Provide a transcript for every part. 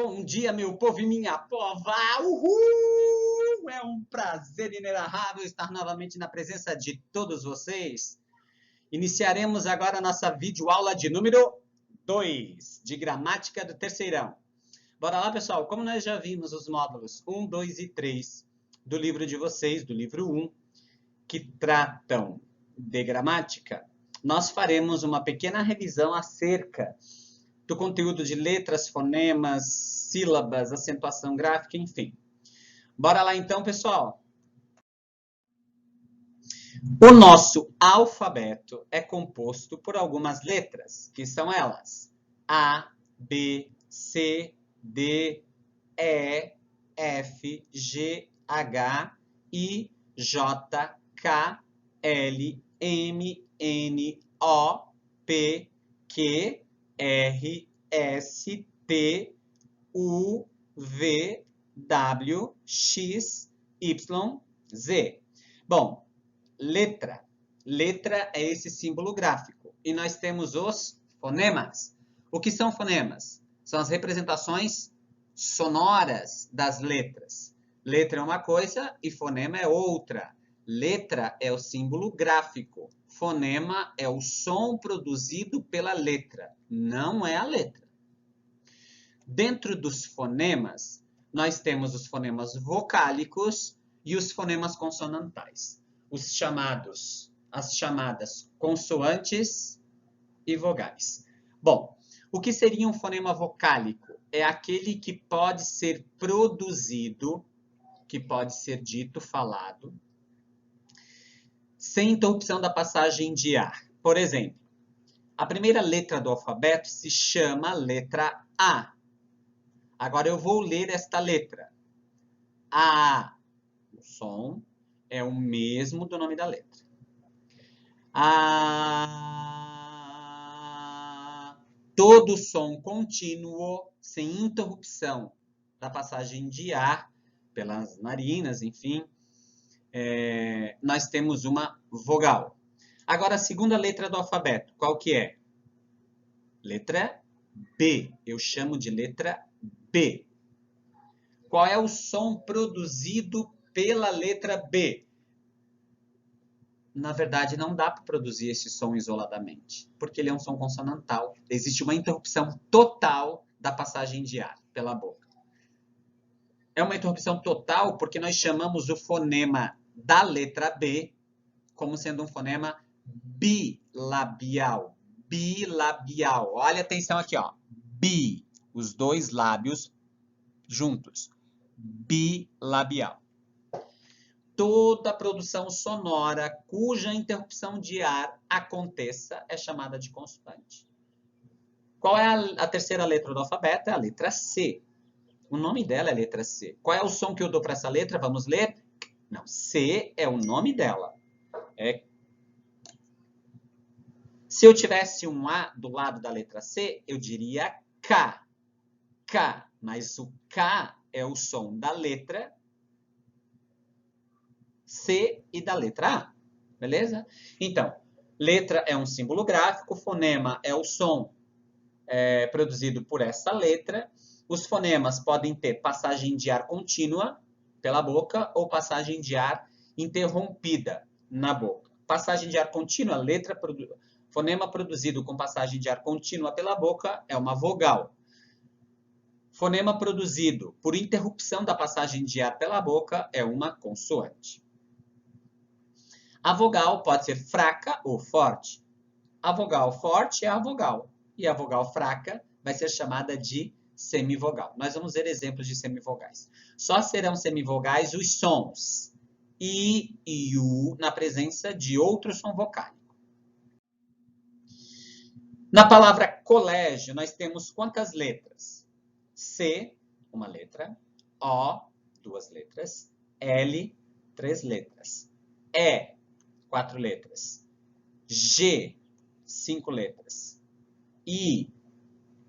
Bom dia, meu povo e minha pova! Uhul! É um prazer inenarrável estar novamente na presença de todos vocês. Iniciaremos agora a nossa videoaula de número 2, de gramática do terceirão. Bora lá, pessoal. Como nós já vimos os módulos 1, 2 e 3 do livro de vocês, do livro 1, que tratam de gramática, nós faremos uma pequena revisão acerca do conteúdo de letras, fonemas, sílabas, acentuação gráfica, enfim. Bora lá então, pessoal. O nosso alfabeto é composto por algumas letras, que são elas: A, B, C, D, E, F, G, H, I, J, K, L, M, N, O, P, Q, R, S, T, U, V, W, X, Y, Z. Bom, letra. Letra é esse símbolo gráfico. E nós temos os fonemas. O que são fonemas? São as representações sonoras das letras. Letra é uma coisa e fonema é outra. Letra é o símbolo gráfico. Fonema é o som produzido pela letra, não é a letra. Dentro dos fonemas, nós temos os fonemas vocálicos e os fonemas consonantais. As chamadas consoantes e vogais. Bom, o que seria um fonema vocálico? É aquele que pode ser produzido, que pode ser dito, falado, sem interrupção da passagem de ar. Por exemplo, a primeira letra do alfabeto se chama letra A. Agora eu vou ler esta letra. A. O som é o mesmo do nome da letra. A. Todo som contínuo, sem interrupção da passagem de ar pelas narinas, enfim. Nós temos uma vogal. Agora, a segunda letra do alfabeto, qual que é? Letra B. Eu chamo de letra B. Qual é o som produzido pela letra B? Na verdade, não dá para produzir esse som isoladamente, porque ele é um som consonantal. Existe uma interrupção total da passagem de ar pela boca. É uma interrupção total porque nós chamamos o fonema da letra B como sendo um fonema bilabial. Bilabial. Olha atenção aqui, ó. Bi, os dois lábios juntos. Bilabial. Toda produção sonora cuja interrupção de ar aconteça é chamada de consoante. Qual é a terceira letra do alfabeto? É a letra C. O nome dela é letra C. Qual é o som que eu dou para essa letra? Vamos ler? Não, C é o nome dela. Se eu tivesse um A do lado da letra C, eu diria K. K. Mas o K é o som da letra C e da letra A. Beleza? Então, letra é um símbolo gráfico, fonema é o som produzido por essa letra. Os fonemas podem ter passagem de ar contínua pela boca ou passagem de ar interrompida na boca. Passagem de ar contínua, fonema produzido com passagem de ar contínua pela boca é uma vogal. Fonema produzido por interrupção da passagem de ar pela boca é uma consoante. A vogal pode ser fraca ou forte. A vogal forte é a vogal. E a vogal fraca vai ser chamada de semivogal. Nós vamos ver exemplos de semivogais. Só serão semivogais os sons I e U na presença de outro som vocálico. Na palavra colégio, nós temos quantas letras? C, uma letra. O, duas letras. L, três letras. E, 4 letras. G, 5 letras. I,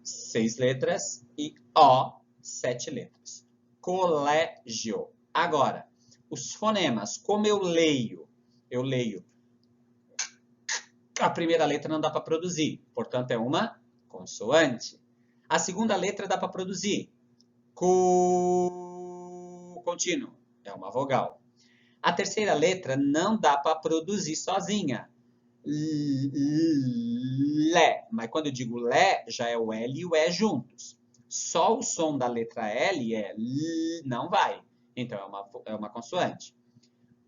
6 letras. E O, 7 letras. Colégio. Agora, os fonemas, como eu leio? Eu leio. A primeira letra não dá para produzir, portanto, é uma consoante. A segunda letra dá para produzir. contínuo. É uma vogal. A terceira letra não dá para produzir sozinha. Lé. Mas quando eu digo Lé, já é o L e o E juntos. Só o som da letra L é L, não vai. Então é uma consoante.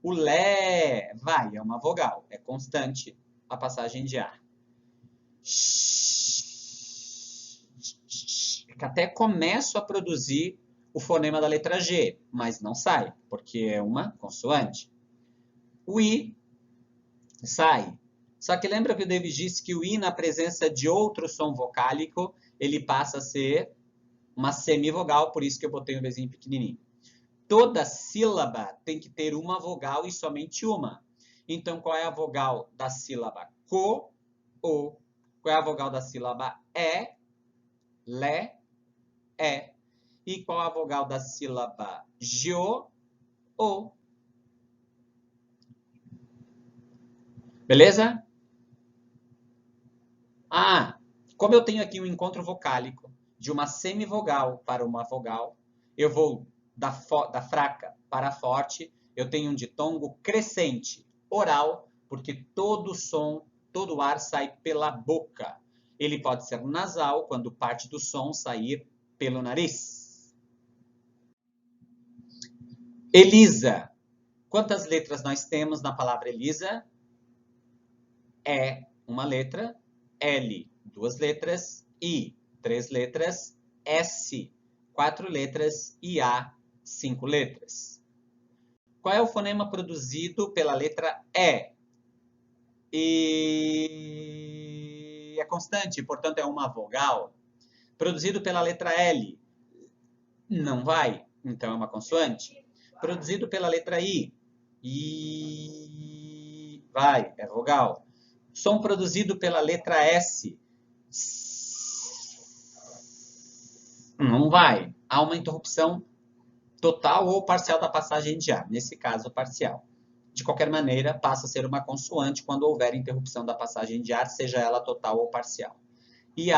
O Lé vai, é uma vogal. É constante a passagem de ar. Até começo a produzir o fonema da letra G, mas não sai, porque é uma consoante. O I sai. Só que lembra que o David disse que o I, na presença de outro som vocálico, ele passa a ser uma semivogal, por isso que eu botei um Vzinho pequenininho. Toda sílaba tem que ter uma vogal e somente uma. Então, qual é a vogal da sílaba co, o? Qual é a vogal da sílaba é, lé, é? E qual a vogal da sílaba jo, o? Beleza? Ah, como eu tenho aqui um encontro vocálico de uma semivogal para uma vogal, eu vou da fraca para a forte, eu tenho um ditongo crescente, oral, porque todo som, todo ar sai pela boca. Ele pode ser nasal, quando parte do som sair pelo nariz. Elisa. Quantas letras nós temos na palavra Elisa? E, uma letra. L, 2 letras. I, 3 letras. S, 4 letras. E A, 5 letras. Qual é o fonema produzido pela letra E? E é constante, portanto é uma vogal. Produzido pela letra L? Não vai, então é uma consoante. Produzido pela letra I? I vai, é vogal. Som produzido pela letra S? Não vai. Há uma interrupção total ou parcial da passagem de ar, nesse caso parcial. De qualquer maneira, passa a ser uma consoante quando houver interrupção da passagem de ar, seja ela total ou parcial. E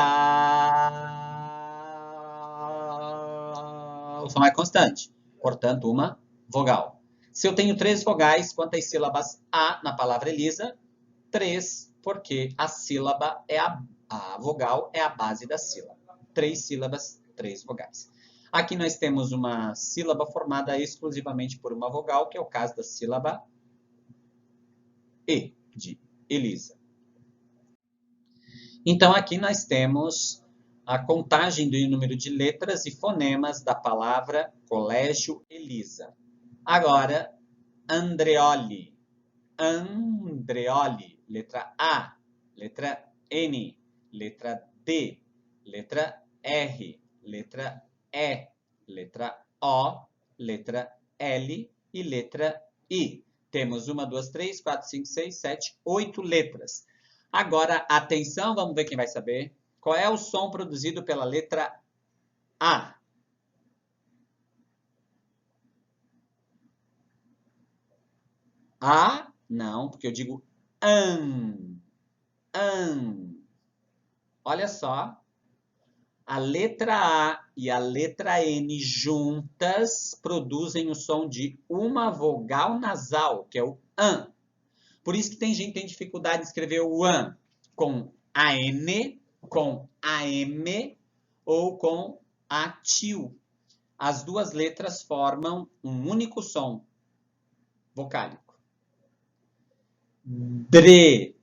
o som é constante, portanto, uma vogal. Se eu tenho 3 vogais, quantas sílabas há na palavra Elisa? 3, porque a sílaba é a vogal é a base da sílaba. 3 sílabas, 3 vogais. Aqui nós temos uma sílaba formada exclusivamente por uma vogal, que é o caso da sílaba E, de Elisa. Então, aqui nós temos a contagem do número de letras e fonemas da palavra Colégio Elisa. Agora, Andreoli. Andreoli. Letra A, letra N, letra D, letra R, letra E, letra O, letra L e letra I. Temos 1, 2, 3, 4, 5, 6, 7, 8 letras. Agora, atenção, vamos ver quem vai saber. Qual é o som produzido pela letra A? A? Não, porque eu digo an. Olha só. A letra A e a letra N juntas produzem o som de uma vogal nasal, que é o an. Por isso que tem gente que tem dificuldade de escrever o an com AN, com AM ou com ATIL. As duas letras formam um único som vocálico. Dre,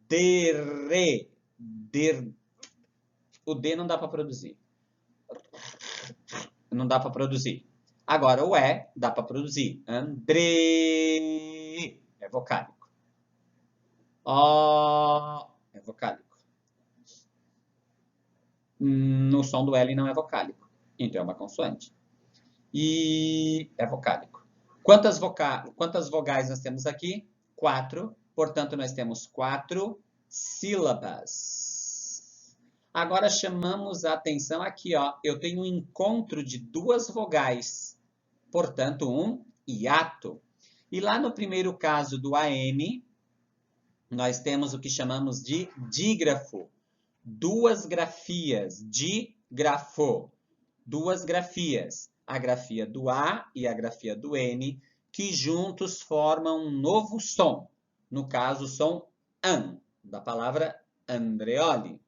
derre, der. O D não dá para produzir. Não dá para produzir. Agora o E dá para produzir. André é vocálico. O é vocálico. No som do L não é vocálico. Então é uma consoante. E é vocálico. Quantas vogais nós temos aqui? 4. Portanto, nós temos 4 sílabas. Agora chamamos a atenção aqui, ó. Eu tenho um encontro de 2 vogais. Portanto, um hiato. E lá no primeiro caso do AN, nós temos o que chamamos de dígrafo. 2 grafias, dígrafo. duas grafias, a grafia do A e a grafia do N, que juntos formam um novo som. No caso, o som AN, da palavra Andreoli.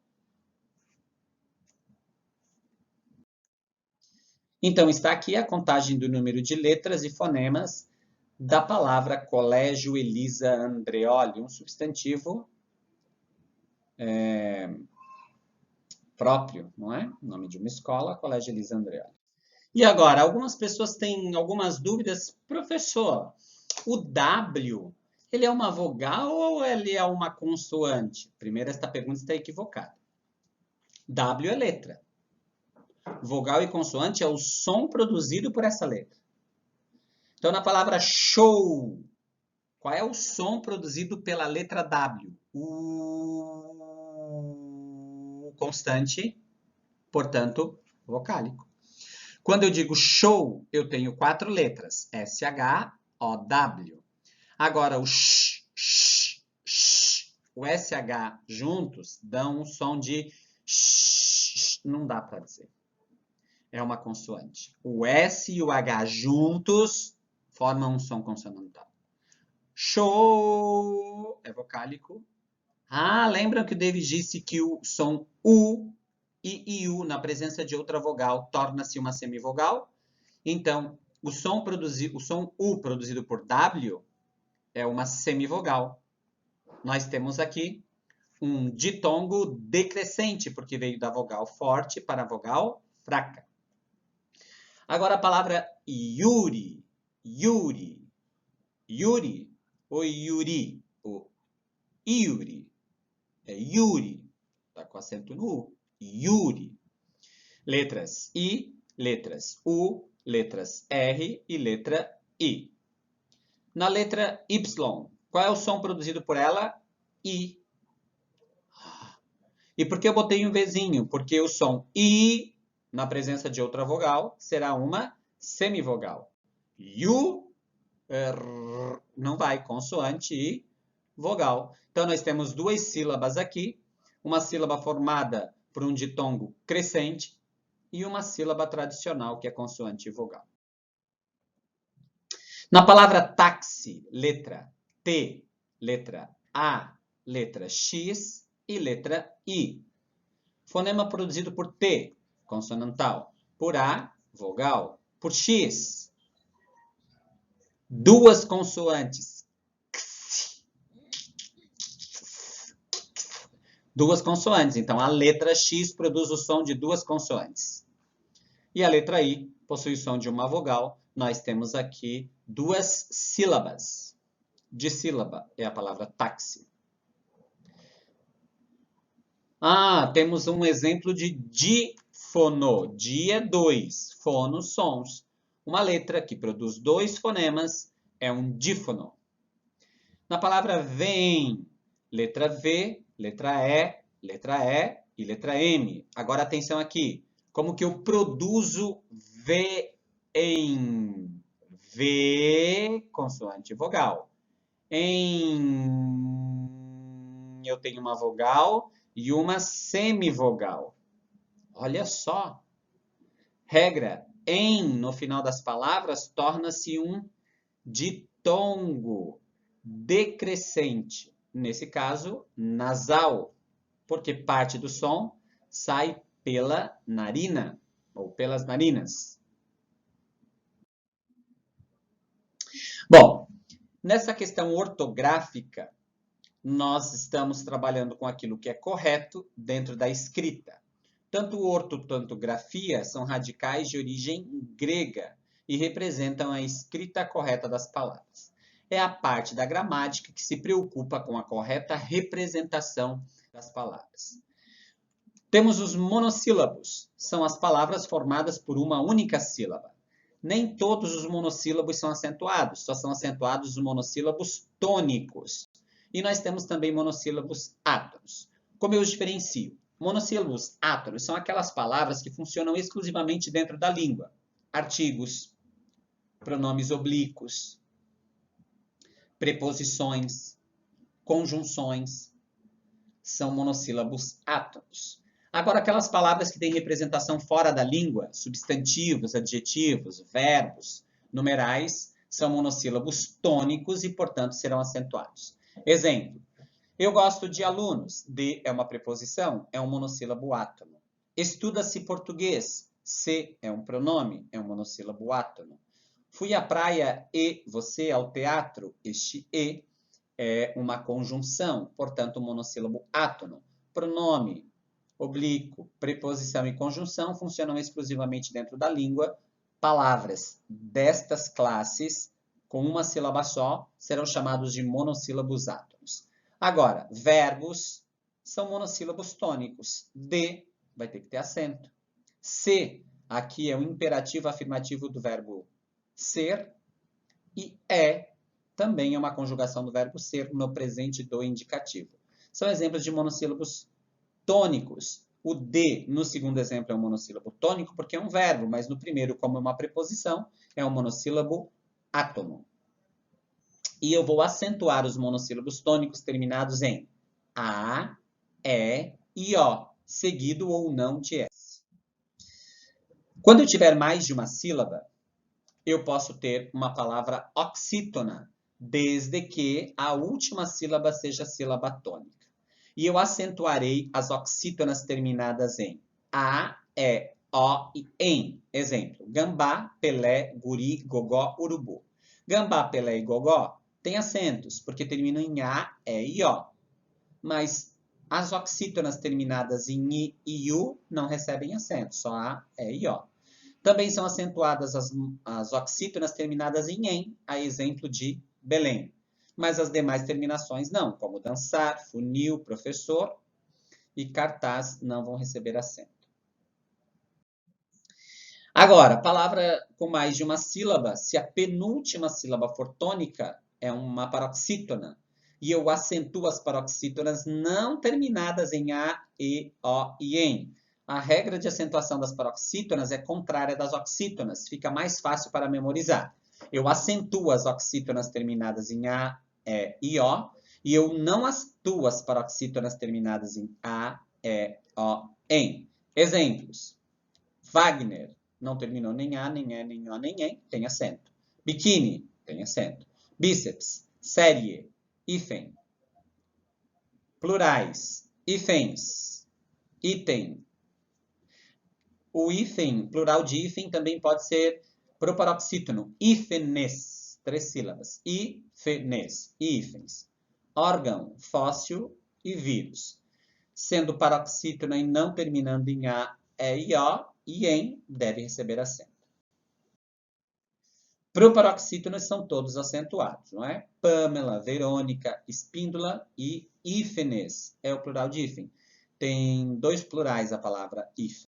Então, está aqui a contagem do número de letras e fonemas da palavra Colégio Elisa Andreoli, um substantivo próprio, não é? O nome de uma escola, Colégio Elisa Andreoli. E agora, algumas pessoas têm algumas dúvidas. Professor, o W, ele é uma vogal ou ele é uma consoante? Primeiro, esta pergunta está equivocada. W é letra. Vogal e consoante é o som produzido por essa letra. Então, na palavra show, qual é o som produzido pela letra W? O constante, portanto, vocálico. Quando eu digo show, eu tenho 4 letras, S-H-O-W. Agora, o sh, sh, sh, o S-H juntos dão um som de sh, não dá para dizer. É uma consoante. O S e o H juntos formam um som consonantal. Show é vocálico. Ah, lembram que o David disse que o som U e IU, na presença de outra vogal, torna-se uma semivogal? Então, o som U produzido por W é uma semivogal. Nós temos aqui um ditongo decrescente, porque veio da vogal forte para a vogal fraca. Agora a palavra Yuri. Yuri. Yuri ou Yuri? O Yuri. É Yuri. Está com acento no U. Yuri. Letras I, letras U, letras R e letra I. Na letra Y, qual é o som produzido por ela? I. E por que eu botei um Vzinho? Porque o som I, na presença de outra vogal, será uma semivogal. Yu, não vai, consoante e vogal. Então, nós temos duas sílabas aqui, uma sílaba formada por um ditongo crescente e uma sílaba tradicional, que é consoante e vogal. Na palavra táxi, letra T, letra A, letra X e letra I. Fonema produzido por T, consonantal. Por A, vogal. Por X, duas consoantes. Duas consoantes. Então, a letra X produz o som de duas consoantes. E a letra I possui o som de uma vogal. Nós temos aqui duas sílabas. Dissílaba é a palavra táxi. Ah, temos um exemplo de dífono. Di é 2, fono, sons. Uma letra que produz 2 fonemas é um dífono. Na palavra vem, letra V, letra E e letra M. Agora atenção aqui. Como que eu produzo V em V, consoante e vogal. Eu tenho uma vogal e uma semivogal. Olha só. Regra, no final das palavras, torna-se um ditongo decrescente. Nesse caso, nasal, porque parte do som sai pela narina ou pelas narinas. Bom, nessa questão ortográfica, nós estamos trabalhando com aquilo que é correto dentro da escrita. Tanto orto quanto grafia são radicais de origem grega e representam a escrita correta das palavras. É a parte da gramática que se preocupa com a correta representação das palavras. Temos os monossílabos, são as palavras formadas por uma única sílaba. Nem todos os monossílabos são acentuados, só são acentuados os monossílabos tônicos. E nós temos também monossílabos átonos. Como eu os diferencio? Monossílabos átonos são aquelas palavras que funcionam exclusivamente dentro da língua. Artigos, pronomes oblíquos, preposições, conjunções, são monossílabos átonos. Agora, aquelas palavras que têm representação fora da língua, substantivos, adjetivos, verbos, numerais, são monossílabos tônicos e, portanto, serão acentuados. Exemplo, eu gosto de alunos. De é uma preposição, é um monossílabo átono. Estuda-se português. Se é um pronome, é um monossílabo átono. Fui à praia e você ao teatro. Este e é uma conjunção, portanto, um monossílabo átono. Pronome, oblíquo, preposição e conjunção funcionam exclusivamente dentro da língua. Palavras destas classes, com uma sílaba só, serão chamados de monossílabos átonos. Agora, verbos são monossílabos tônicos. De vai ter que ter acento. Se, aqui é o imperativo afirmativo do verbo ser. E também é uma conjugação do verbo ser no presente do indicativo. São exemplos de monossílabos tônicos. O de, no segundo exemplo, é um monossílabo tônico porque é um verbo, mas no primeiro, como é uma preposição, é um monossílabo átono. E eu vou acentuar os monossílabos tônicos terminados em a, e o, seguido ou não de s. Quando eu tiver mais de uma sílaba, eu posso ter uma palavra oxítona, desde que a última sílaba seja sílaba tônica. E eu acentuarei as oxítonas terminadas em a, o e em. Exemplo, gambá, pelé, guri, gogó, urubu. Gambá, pelé e gogó têm acentos, porque terminam em a, e o. Mas as oxítonas terminadas em i e u não recebem acento, só a, e o. Também são acentuadas as oxítonas terminadas em, a exemplo de Belém. Mas as demais terminações não, como dançar, funil, professor e cartaz não vão receber acento. Agora, palavra com mais de uma sílaba, se a penúltima sílaba for tônica, é uma paroxítona. E eu acentuo as paroxítonas não terminadas em a, e, o e em. A regra de acentuação das paroxítonas é contrária das oxítonas, fica mais fácil para memorizar. Eu acentuo as oxítonas terminadas em a, e o, e eu não acentuo as paroxítonas terminadas em a, o, em. Exemplos. Wagner não terminou nem a, nem nem o, nem em, tem acento. Biquíni, tem acento. Bíceps, série, hífen. Plurais, hífens, item. O hífen, plural de hífen, também pode ser proparoxítono. Hífenes, 3 sílabas. Hífenes, hífens. Órgão, fóssil e vírus. Sendo paroxítono e não terminando em a, e o, e em, deve receber acento. Proparoxítonos são todos acentuados, não é? Pamela, Verônica, Espíndola e hífenes, é o plural de hífen. Tem 2 plurais a palavra hífen.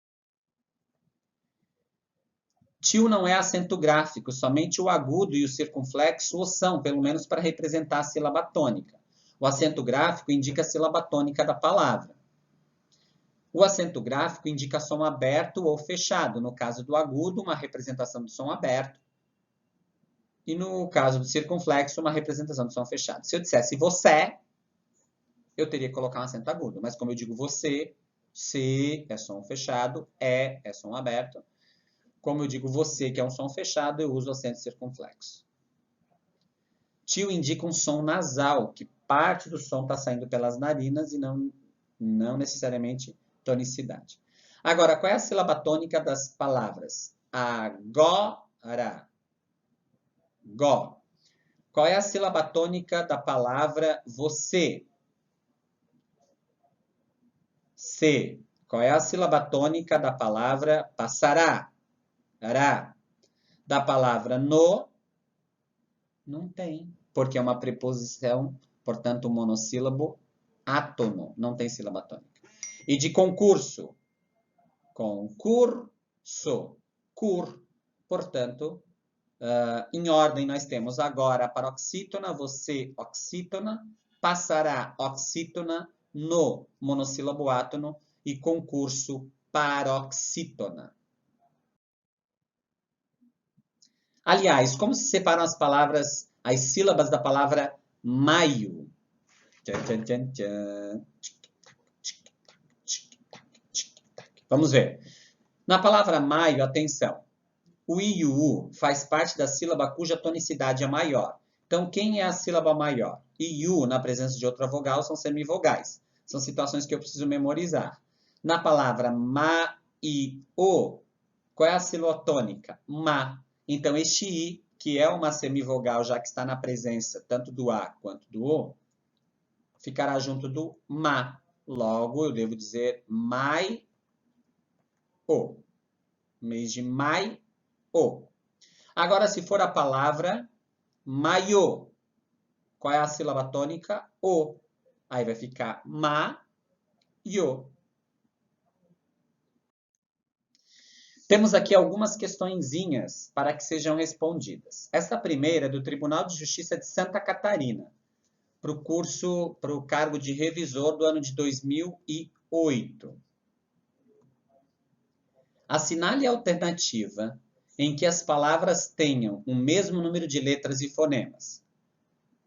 Tio não é acento gráfico, somente o agudo e o circunflexo o são, pelo menos para representar a sílaba tônica. O acento gráfico indica a sílaba tônica da palavra. O acento gráfico indica som aberto ou fechado. No caso do agudo, uma representação do som aberto. E no caso do circunflexo, uma representação do som fechado. Se eu dissesse você, eu teria que colocar um acento agudo. Mas como eu digo você, se é som fechado, é som aberto. Como eu digo você, que é um som fechado, eu uso o acento circunflexo. Tio indica um som nasal, que parte do som está saindo pelas narinas e não necessariamente tonicidade. Agora, qual é a sílaba tônica das palavras? Agora. Go. Qual é a sílaba tônica da palavra você? Se. Qual é a sílaba tônica da palavra passará? Ará. Da palavra no, não tem, porque é uma preposição, portanto, um monossílabo átono, não tem sílaba tônica. E de concurso? Concurso. Cur, portanto, em ordem nós temos agora a paroxítona, você, oxítona, passará, oxítona, no, monossílabo átono e concurso, paroxítona. Aliás, como se separam as palavras, as sílabas da palavra maio? Tchan, tchan, tchan, tchan. Vamos ver. Na palavra maio, atenção. O I e o U faz parte da sílaba cuja tonicidade é maior. Então, quem é a sílaba maior? I e U, na presença de outra vogal, são semivogais. São situações que eu preciso memorizar. Na palavra ma e o, qual é a sílaba tônica? Ma. Então, este I, que é uma semivogal, já que está na presença tanto do A quanto do O, ficará junto do ma. Logo, eu devo dizer mai, o. Mês de mai, o. Agora, se for a palavra maiô, qual é a sílaba tônica? O. Aí vai ficar ma-iô. Temos aqui algumas questõezinhas para que sejam respondidas. Esta primeira é do Tribunal de Justiça de Santa Catarina, para o cargo de revisor do ano de 2008. Assinale a alternativa em que as palavras tenham o mesmo número de letras e fonemas.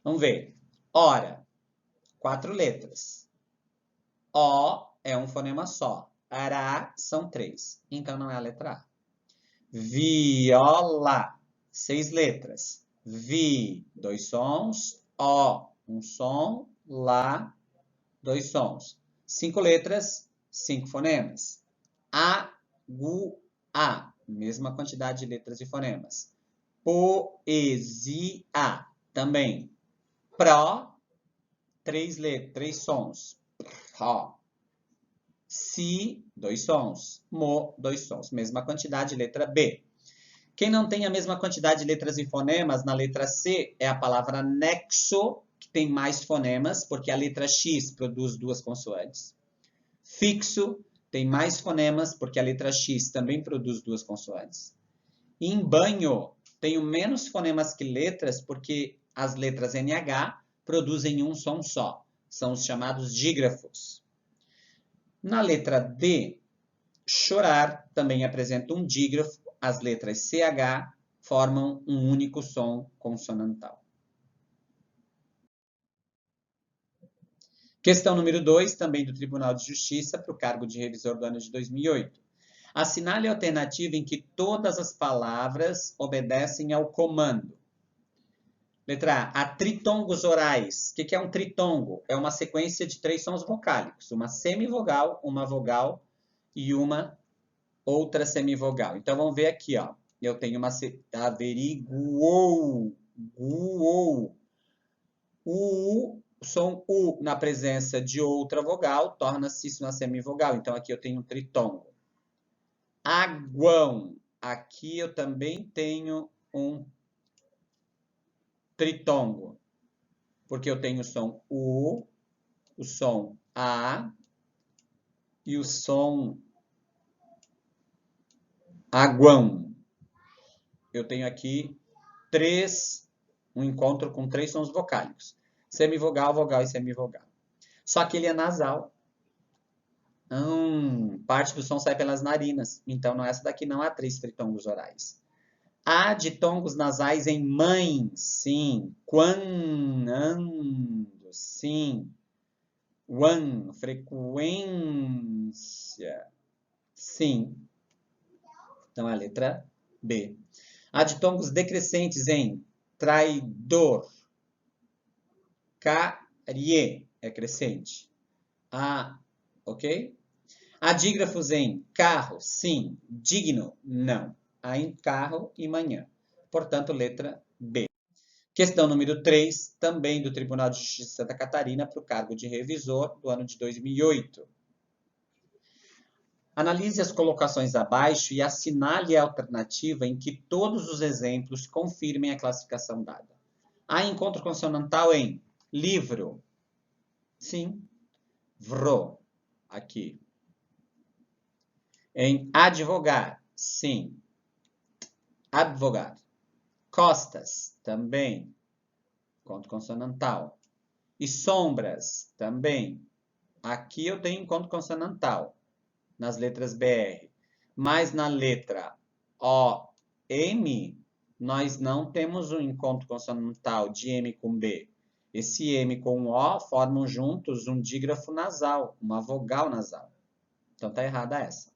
Vamos ver. Ora, 4 letras. O é um fonema só. Ará são 3. Então não é a letra A. Viola, 6 letras. Vi, 2 sons. O, um som. Lá, 2 sons. 5 letras, 5 fonemas. A, mesma quantidade de letras e fonemas. Poesia, também. Pró, 3 letras, 3 sons. Ó. Si, 2 sons. Mo, 2 sons. Mesma quantidade de letra B. Quem não tem a mesma quantidade de letras e fonemas na letra C é a palavra nexo, que tem mais fonemas, porque a letra X produz 2 consoantes. Fixo tem mais fonemas, porque a letra X também produz 2 consoantes. Em banho, tenho menos fonemas que letras, porque as letras NH produzem um som só. São os chamados dígrafos. Na letra D, chorar também apresenta um dígrafo. As letras CH formam um único som consonantal. Questão número 2, também do Tribunal de Justiça, para o cargo de revisor do ano de 2008. Assinale a alternativa em que todas as palavras obedecem ao comando. Letra A, tritongos orais. O que é um tritongo? É uma sequência de 3 sons vocálicos. Uma semivogal, uma vogal e uma outra semivogal. Então, vamos ver aqui, ó. Eu tenho uma averiguou, guou. O som U na presença de outra vogal torna-se isso uma semivogal. Então, aqui eu tenho um tritongo. Aguão. Aqui eu também tenho um tritongo. Porque eu tenho o som U, o som A e o som aguão. Eu tenho aqui um encontro com 3 sons vocálicos. Semivogal, vogal e semivogal. Só que ele é nasal. Parte do som sai pelas narinas. Então, nessa daqui não há 3 tritongos orais. Há ditongos nasais em mãe, sim. Quando, sim. Wan, frequência, sim. Então, a letra B. Há ditongos decrescentes em traidor. Carie é crescente. Ok? Há dígrafos em carro, sim. Digno, não. Há em carro e manhã. Portanto, letra B. Questão número 3, também do Tribunal de Justiça de Santa Catarina, para o cargo de revisor do ano de 2008. Analise as colocações abaixo e assinale a alternativa em que todos os exemplos confirmem a classificação dada. Há encontro consonantal em livro. Sim. Vro. Aqui. Em advogar. Sim. Advogar. Costas. Também. Encontro consonantal. E sombras. Também. Aqui eu tenho encontro consonantal. Nas letras BR. Mas na letra OM, nós não temos um encontro consonantal de M com B. Esse M com O formam juntos um dígrafo nasal, uma vogal nasal. Então, está errada essa.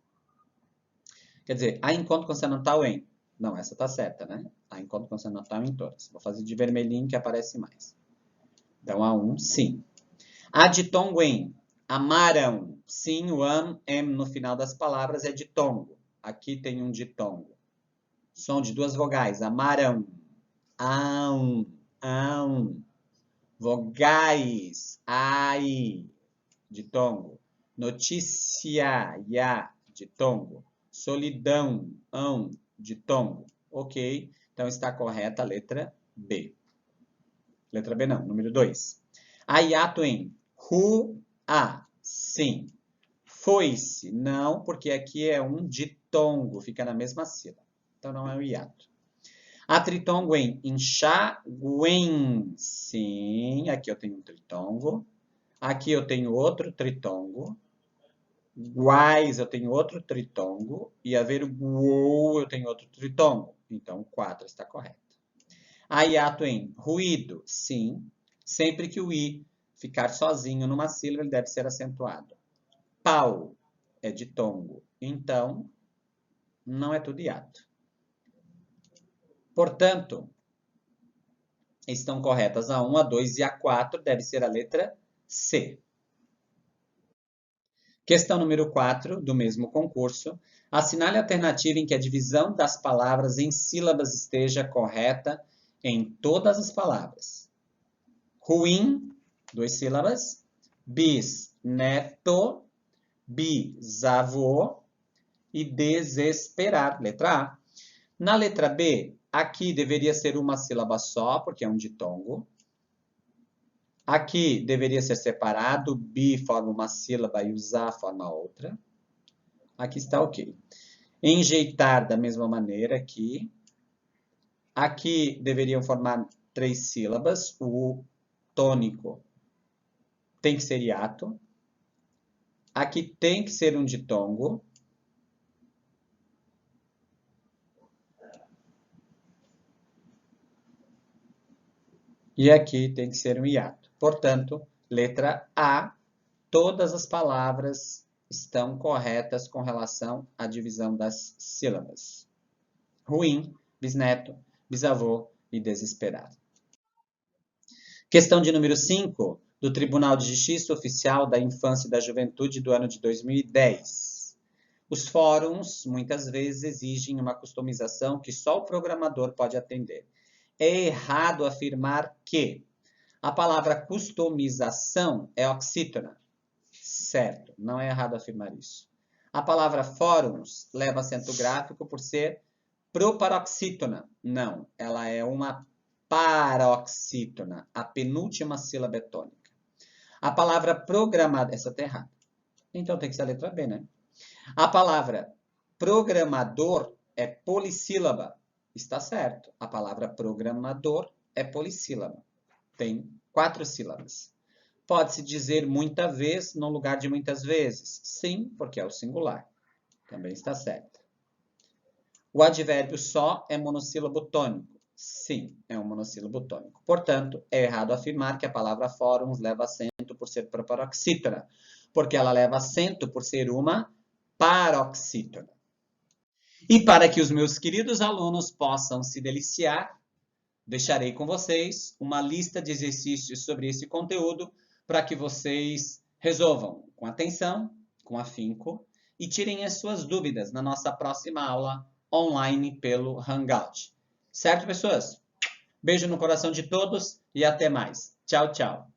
Quer dizer, há encontro consonantal em. Não, essa tá certa, né? Há encontro consonantal em todas. Vou fazer de vermelhinho que aparece mais. Então, há um, sim. Há ditongo em. Amaram. Sim, o am no final das palavras é ditongo. Aqui tem um ditongo. Som de duas vogais. Amaram. Ão. Ão. Vogais. Ai. Ditongo. Notícia. Ya. Ditongo. Solidão. Ão. Ditongo. Ok. Então está correta a letra B. Letra B não. Número 2. Há hiato em. Rua. Sim. Foi-se. Não, porque aqui é um ditongo. Fica na mesma sílaba. Então não é o hiato. Há tritongo em. Enxaguem. Sim. Aqui eu tenho um tritongo. Aqui eu tenho outro tritongo. Guais eu tenho outro tritongo. E haver guou eu tenho outro tritongo. Então, 4 está correto. Há hiato em. Ruído. Sim. Sempre que o i ficar sozinho numa sílaba, ele deve ser acentuado. Pau é ditongo. Então, não é tudo hiato. Portanto, estão corretas a 1, a 2 e a 4. Deve ser a letra C. Questão número 4, do mesmo concurso. Assinale a alternativa em que a divisão das palavras em sílabas esteja correta em todas as palavras. Ruim, 2 sílabas. Bisneto, bisavô e desesperar, letra A. Na letra B, aqui deveria ser uma sílaba só, porque é um ditongo. Aqui deveria ser separado, bi forma uma sílaba e o za forma outra. Aqui está ok. Enjeitar da mesma maneira aqui. Aqui deveriam formar 3 sílabas, o tônico tem que ser hiato. Aqui tem que ser um ditongo. E aqui tem que ser um hiato. Portanto, letra A, todas as palavras estão corretas com relação à divisão das sílabas. Ruim, bisneto, bisavô e desesperado. Questão de número 5, do Tribunal de Justiça Oficial da Infância e da Juventude do ano de 2010. Os fóruns, muitas vezes, exigem uma customização que só o programador pode atender. É errado afirmar que a palavra customização é oxítona. Certo, não é errado afirmar isso. A palavra fóruns leva acento gráfico por ser proparoxítona. Não, ela é uma paroxítona. A penúltima sílaba é tônica. A palavra programador... Essa está errada. Então tem que ser a letra B, né? A palavra programador é polissílaba. Está certo. A palavra programador é polissílaba. Tem 4 sílabas. Pode-se dizer muita vez no lugar de muitas vezes. Sim, porque é o singular. Também está certo. O advérbio só é monossílabo tônico. Sim, é um monossílabo tônico. Portanto, é errado afirmar que a palavra fóruns leva acento por ser proparoxítona, porque ela leva acento por ser uma paroxítona. E para que os meus queridos alunos possam se deliciar, deixarei com vocês uma lista de exercícios sobre esse conteúdo para que vocês resolvam com atenção, com afinco e tirem as suas dúvidas na nossa próxima aula online pelo Hangout. Certo, pessoas? Beijo no coração de todos e até mais. Tchau, tchau.